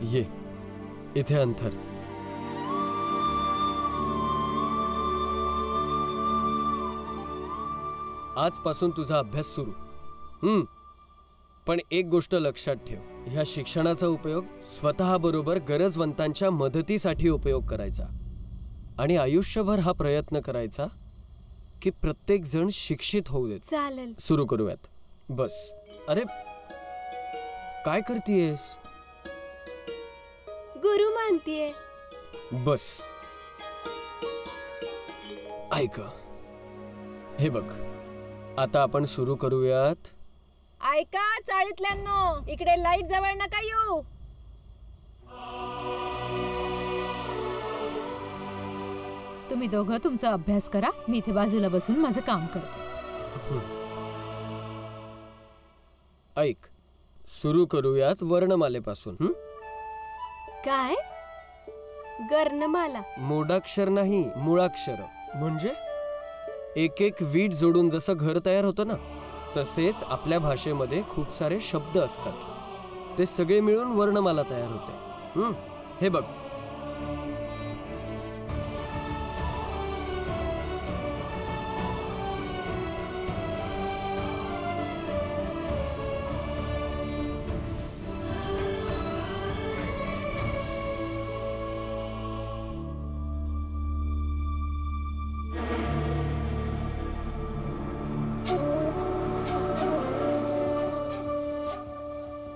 ये इथे अंथर. आजपासून तुझा अभ्यास सुरू. पण एक गोष्ट लक्षात ठेव, ह्या शिक्षणाचा उपयोग स्वतःबरोबर गरजवंतांच्या मदतीसाठी उपयोग करायचा आणि आयुष्यभर हा प्रयत्न करायचा की प्रत्येक जण शिक्षित होऊ देत. चालेल, सुरू करूयात. बस. अरे काय करतेयस? गुरु मानतीये. बस. ऐक, हे बघ, आता आपण सुरू करूयात. ऐका चाळीतल्यांनो, इकडे लाईट जवळ नका येऊ. तुम्ही दोघं तुमचा अभ्यास करा, मी इथे बाजूला बसून माझं काम करते. ऐक, सुरू करूयात वर्णमालेपासून. काय? गर्णमाला? मोडाक्षर नाही, मुळाक्षर. म्हणजे एक एक वीट जोडून जसं घर तयार होतं ना, तसेच आपल्या भाषेमध्ये खूप सारे शब्द असतात. ते सगळे मिळून वर्णमाला तयार होते. हे बघ.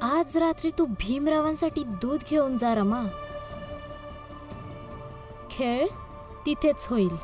आज रात्री तू भीमरावांसाठी दूध घेऊन जा रमा. खेळ तिथेच होईल.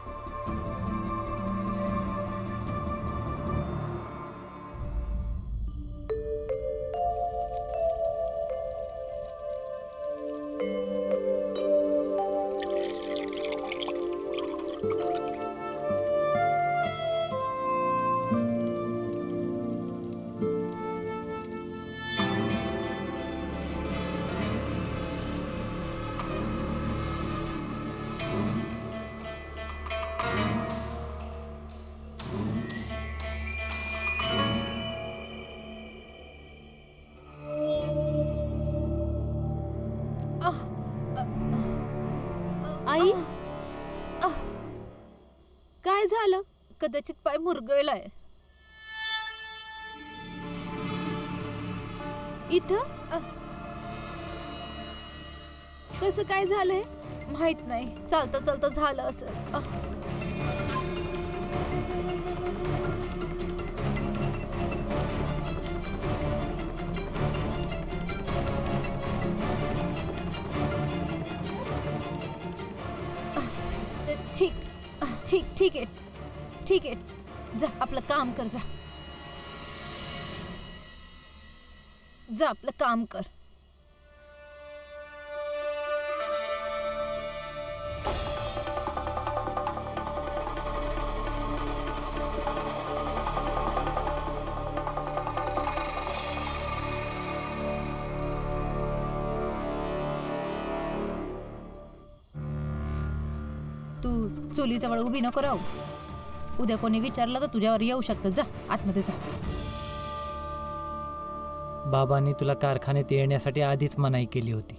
आई, काय झालं? कदाचित पाय मुरगळलाय. इथं कसं काय झालंय? माहित नाही, चालता चालता झालं असं. ठीक आहे, जा आपलं काम कर. जा आपलं काम कर. तू चुलीजवळ उभी नको राहू. उद्या कोणी विचारलं तर तुझ्यावर येऊ शकतं. जा आतमध्ये जा. बाबांनी तुला कारखान्यात येण्यासाठी आधीच मनाई केली होती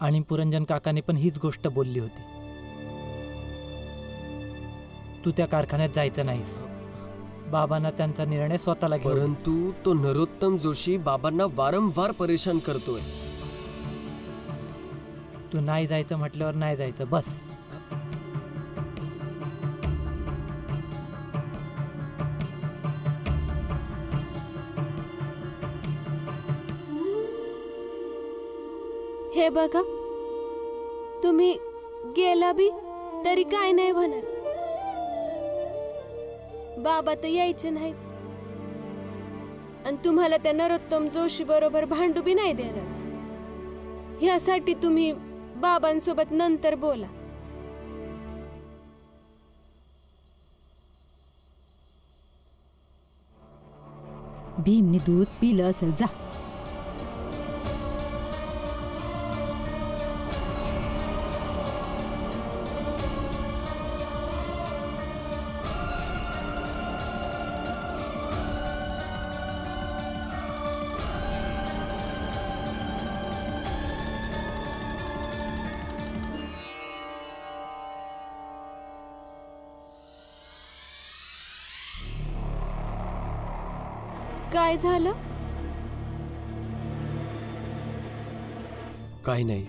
आणि पुरंजन काकाने पण हीच गोष्ट बोलली होती. तू त्या कारखान्यात जायचं नाहीस. बाबांना त्यांचा निर्णय स्वतःला घ्यावा. परंतु तो नरोत्तम जोशी बाबांना वारंवार परेशान करतोय. तू नाही जायचं म्हटल्यावर नाही जायचं, बस. हे बघा, तुम्ही गेला बी तरी काय नाही होणार. बाबा तर यायचे नाहीत आणि तुम्हाला त्या नरोत्तम जोशी बरोबर भांडू बी नाही देणार. ह्यासाठी तुम्ही बाबांसोबत नंतर बोला. भीमने दूध पिलं असेल. जा. काय झालं? काही नाही,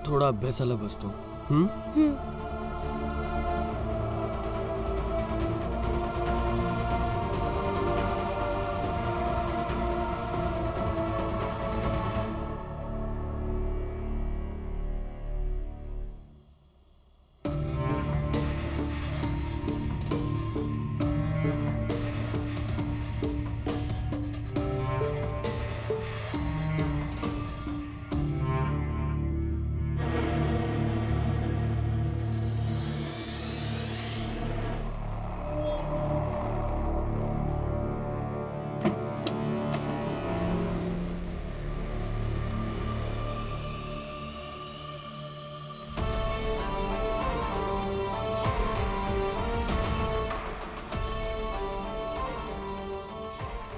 थोडा अभ्यासाला बसतो. हं.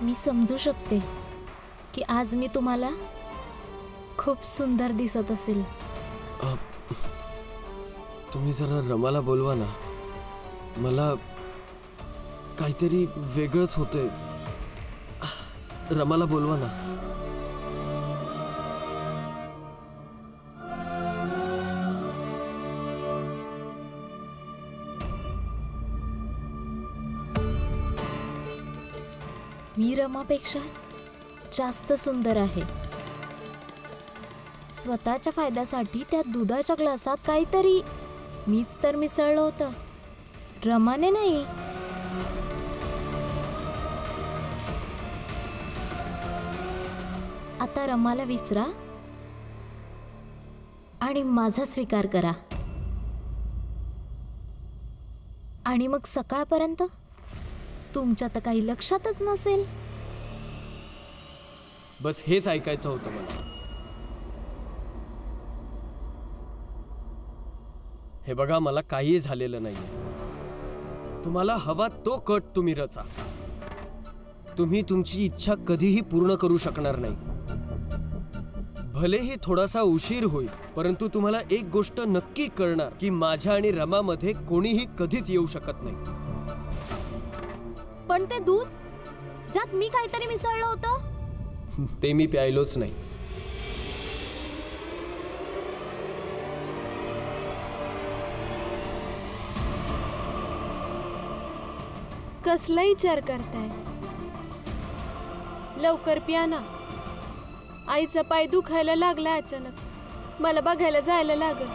मी समजू शकते की आज मी तुम्हाला खूप सुंदर दिसत असेल. तुम्ही जरा रमाला बोलवा ना, मला काहीतरी वेगळंच होतंय. रमाला बोलवा ना. मी रमापेक्षा जास्त सुंदर आहे. स्वतःच्या फायद्यासाठी त्या दुधाच्या ग्लासात काहीतरी मीच तर मिसळलं होतं, रमाने नाही. आता रमाला विसरा आणि माझा स्वीकार करा, आणि मग सकाळपर्यंत तुमच्या तर काही लक्षातच नसेल. बस हेच ऐकायचं होतं मला. हे बघा, मला काही झालेलं नाहीये. तुम्हाला हवा तो कट तुम्ही रचा. तुम्ही तुमची इच्छा कधीही पूर्ण करू शकणार नाही. भलेही थोडासा उशीर होईल, परंतु तुम्हाला एक गोष्ट नक्की कळणार की माझ्या आणि रमामध्ये कोणीही कधीच येऊ शकत नाही. पण ते दूध ज्यात मी काहीतरी मिसळलं होतं ते मी प्यायलोच नाही. कसला विचार करताय? लवकर प्या ना. आईचा पाय दुखायला लागला अचानक, मला बघायला जायला लागल.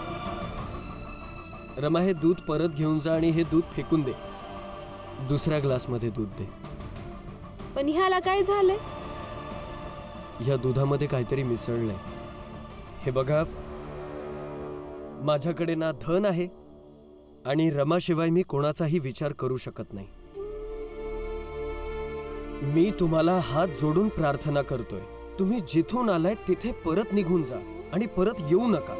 रमा, हे दूध परत घेऊन जा आणि हे दूध फेकून दे. दुसऱ्या ग्लासमध्ये दूध दे. पण ह्याला काय झालंय? या दुधामध्ये काहीतरी मिसळलंय. हे बघा, माझ्याकडे ना धन आहे आणि रमाशिवाय मी कोणाचाही विचार करू शकत नाही. मी तुम्हाला हात जोडून प्रार्थना करतोय, तुम्ही जिथून आलाय तिथे परत निघून जा आणि परत येऊ नका.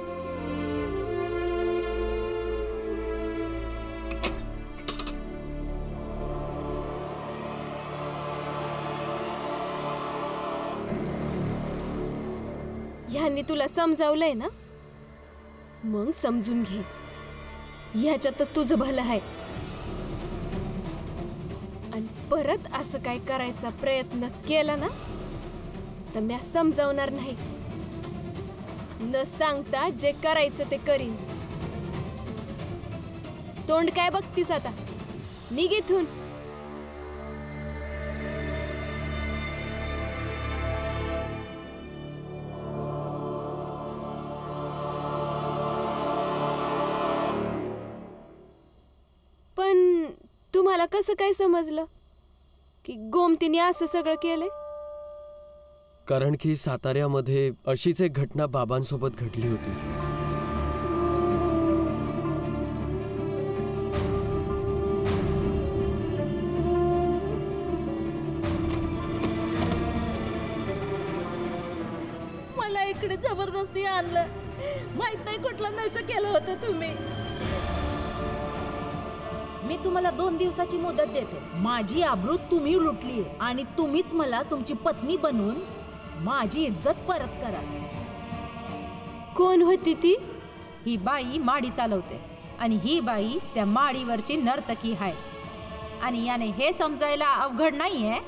ह्यांनी तुला समजावलंय ना, मग समजून घे. ह्याच्यातच तुझं भलं आहे. आणि परत असं काय करायचा प्रयत्न केला ना तर मी समजावणार नाही. न सांगता जे करायचं ते करीन. तोंड काय बघतीस आता? निघ इथून. पण तुम्हाला कसं काय समजलं की गोमतीने असं सगळं केलंय? कारण की साताऱ्यामध्ये अशीच एक घटना बाबांसोबत घडली होती. मला इकडे जबरदस्ती आणलं. माहित नाही कुठला नशा केलं होतं तुम्ही. मी तुम्हाला 2 दिवसाची मुदत देते. माझी आबरूत तुम्ही लुटली आणि तुम्हीच मला तुमची पत्नी बनवून माझी इज्जत परत करा. कोण होती ती? ही बाई माडी चालवते आणि ही बाई त्या माडीवरची नर्तकी आहे. आणि याने हे समजायला अवघड नाहीये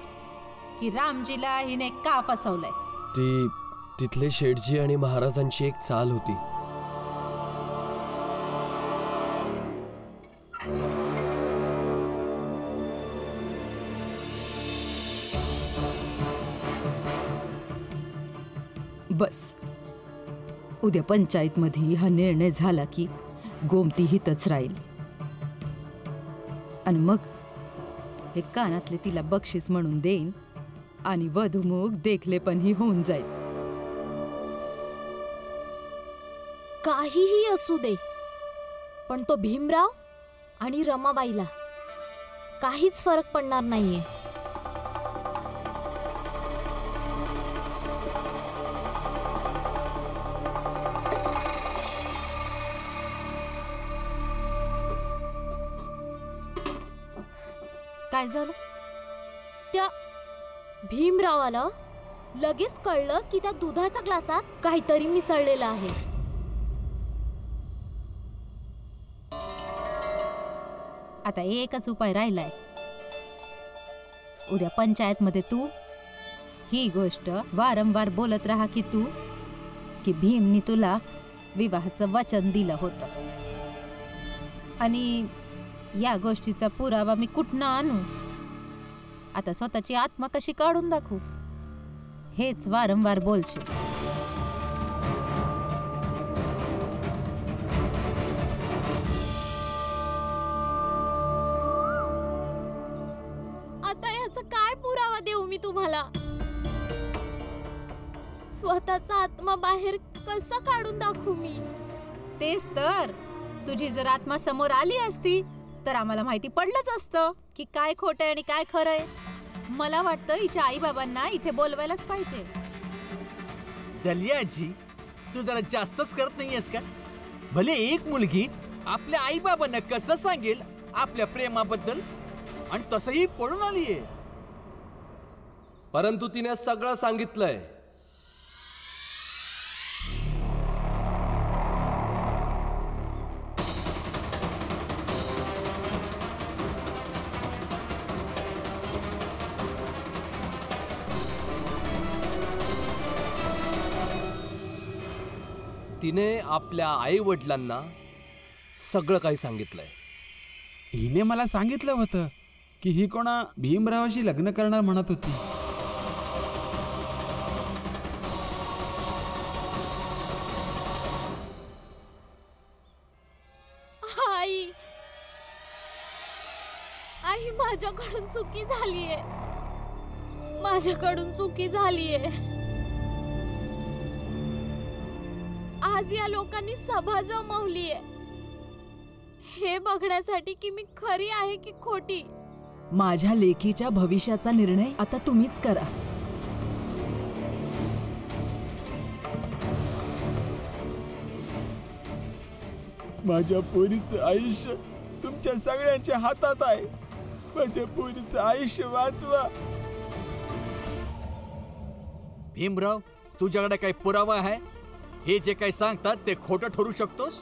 की रामजीला हिने का फसवलंय. ती तिथले शेठजी आणि महाराजांची एक चाल होती. बस उद्या पंचायत मध्ये हा निर्णय झाला की गोमती हितच राहील आणि मग हे कानातले तिला बक्षीस म्हणून देईन आणि वधुमुख देखले पण ही होऊन जाईल. काहीही असू दे, पण तो भीमराव आणि रमाबाईला काहीच फरक पडणार नाहीये. काय झालं? त्या भीमरावाला लगेच कळलं की त्या दुधाच्या ग्लासात काहीतरी मिसळलेलं आहे. आता एकच उपाय राहिलाय. उद्या पंचायत मध्ये तू ही गोष्ट वारंवार बोलत राहा की भीमनी तुला विवाहाचं वचन दिलं होतं आणि या गोष्टीचा पुरावा मी कुठनं आणू. आता स्वतःची आत्मा कशी काढून दाखवू हेच वारंवार बोलशील. आता याचा काय पुरावा देऊ मी तुम्हाला? स्वतःचा आत्मा बाहेर कसा काढून दाखवू मी? तेच तर, तुझी जर आत्मा समोर आली असती तर आम्हाला माहिती पडलंच असतं की काय खोटंय आणि काय खरंय. मला वाटतं हिच्या आई बाबांना इथे बोलवायलाच पाहिजे. दलियाजी, तू जरा जास्तच करत नाहीयेस का? भले एक मुलगी आपल्या आई बाबांना कसं सांगेल आपल्या प्रेमाबद्दल, आणि तसंही पळून आलीये. परंतु तिने सगळं सांगितलंय. तिने आपल्या आई वडिलांना सगळं काही सांगितलंय. हिने मला सांगितलं होतं की ही कोणा भीमरावाशी लग्न करणार म्हणत होती. आई, आई माझ्याकडून चुकी झालीये. माझ्याकडून चुकी झालीये. आज या लोकांनी सभा जमवलीये हे बघण्यासाठी की मी खरी आहे की खोटी. माझ्या लेकीच्या भविष्याचा निर्णय आता तुम्हीच करा. माझ्या पोरीचं आयुष्य तुमच्या सगळ्यांच्या हातात आहे. माझ्या पोरीचं आयुष्य वाचवा. भीमराव, तुझ्याकडे काही पुरावा आहे? हे जे काही सांगतात ते खोटं ठरू शकतोस?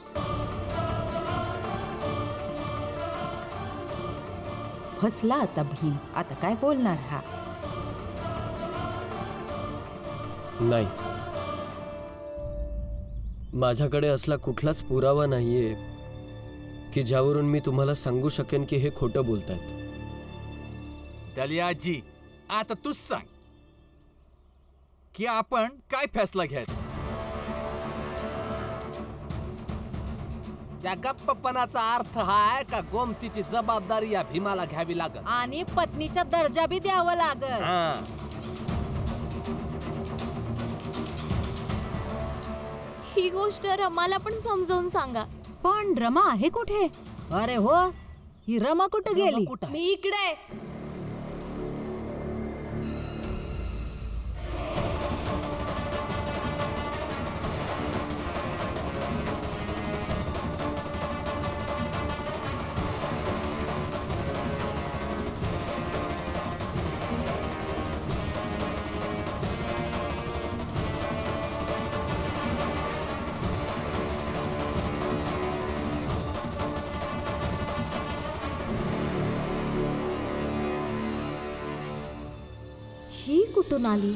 फसला आता भीम. आता काय बोलणार हा? नाही, माझ्याकडे असला कुठलाच पुरावा नाहीये की ज्यावरून मी तुम्हाला सांगू शकेन की हे खोटं बोलतायत. दलियाजी, आता तूच सांग की आपण काय फैसला घ्यायचा? या गप्पपणाचा अर्थ हा आहे का गोमतीची जबाबदारी या भीमाला घ्यावी लागल आणि पत्नीचा दर्जा बी द्यावा लागल. ही गोष्ट रमाला पण समजावून सांगा. पण रमा आहे कुठे? अरे हो, ही रमा कुठे गेली? मी इकडे. कुठून आली?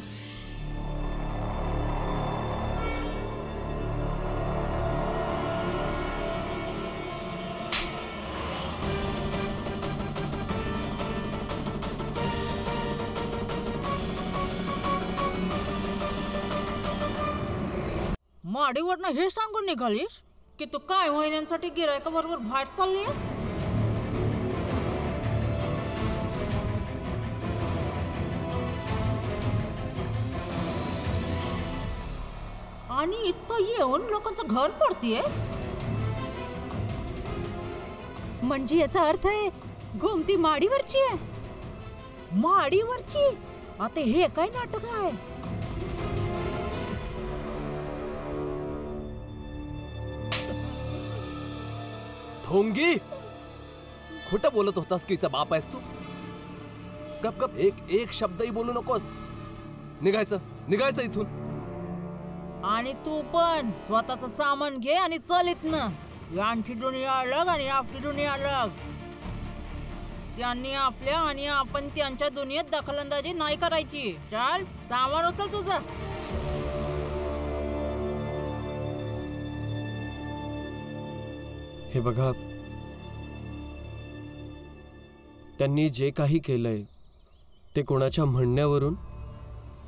माडीवरनं हे सांगून निघालीस की तू काय महिन्यांसाठी गिरायकाबरोबर बाहेर चाललीस? आणि इथं येऊन लोकांचं घर पडतीयस? म्हणजे याचा अर्थ आहे गोमती माडीवरची आहे? माडीवरची? आता हे काय नाटक आहे? ढोंगी, खोटं बोलत होतास की हिचा बाप आहेस तू? गप गप, एक शब्दही बोलू नकोस. निघायचं इथून. आणि तू पण स्वतःच सामान घे आणि चल इथनं. यांची दुनिया अलग आणि आपली दुनिया अलग. त्यांनी आपल्या आणि आपण त्यांच्या दुनियेत दखलंदाजी नाही करायची. चल, सामान उचल तुझं. हे बघा, त्यांनी जे काही केलंय ते कोणाच्या म्हणण्यावरून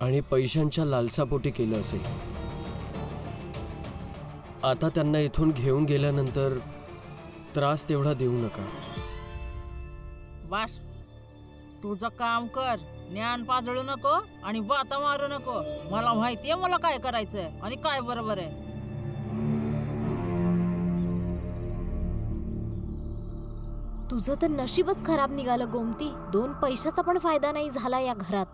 आणि पैशांच्या लालसापोटी केलं असेल. आता त्यांना इथून घेऊन गेल्यानंतर त्रास तेवढा देऊ नका. बस, तुझं काम कर. ज्ञान पाजळू नको आणि बाता मारू नको. मला माहितीये मला काय करायचंय आणि काय बरोबर आहे. तुझं तर नशीबच खराब निघालं गोमती. 2 पैशाचा पण फायदा नाही झाला या घरात.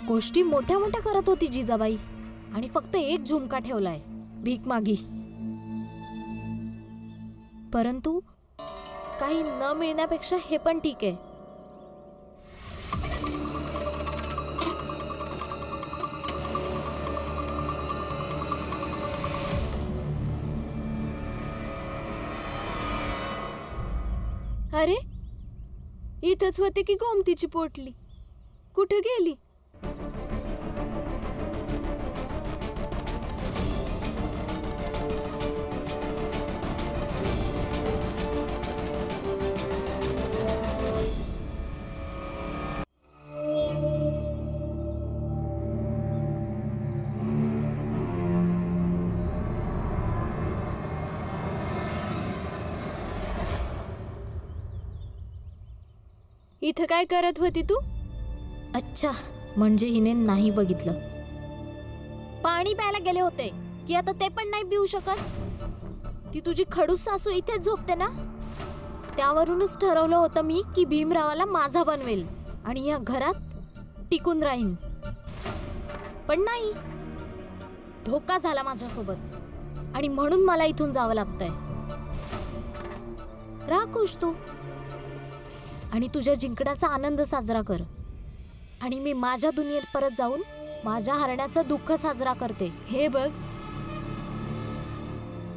गोष्टी मोठ्या मोठ्या करत होती जिजाबाई आणि फक्त एक झुमका ठेवलाय, भीक मागी. परंतु काही न मिळण्यापेक्षा हे पण ठीक आहे. अरे, इथंच होते की गोमतीची पोटली? कुठे गेली? इथं काय करत होती तू? अच्छा, म्हणजे हिने नाही बघितलं. पाणी प्यायला गेले होते की आता ते पण नाही पिऊ शकत? ती तुझी खडूस सासू इथेच झोपते ना? त्यावरूनच ठरवलं होतं मी की भीमरावाला माझा बनवेल आणि या घरात टिकून राहीन. पण नाही, धोका झाला माझ्यासोबत आणि म्हणून मला इथून जावं लागतंय. राहा खुश तू आणि तुझ्या जिंकण्याचा आनंद साजरा कर. आणि मी माझ्या दुनियेत परत जाऊन माझ्या हरण्याचं दुःख साजरा करते. हे बघ,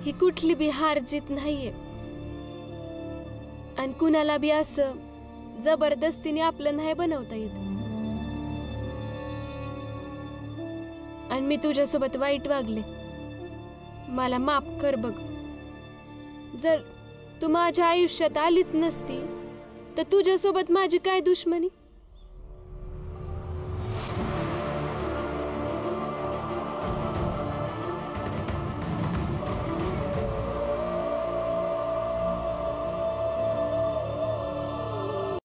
ही कुठली बी हार जीत नाहीये आणि कुणाला बी असं जबरदस्तीने आपलं नाही बनवता येत. आणि मी तुझ्यासोबत वाईट वागले, मला माफ कर बघ. जर तू माझ्या आयुष्यात आलीच नसती तर तुझ्यासोबत माझी काय दुश्मनी?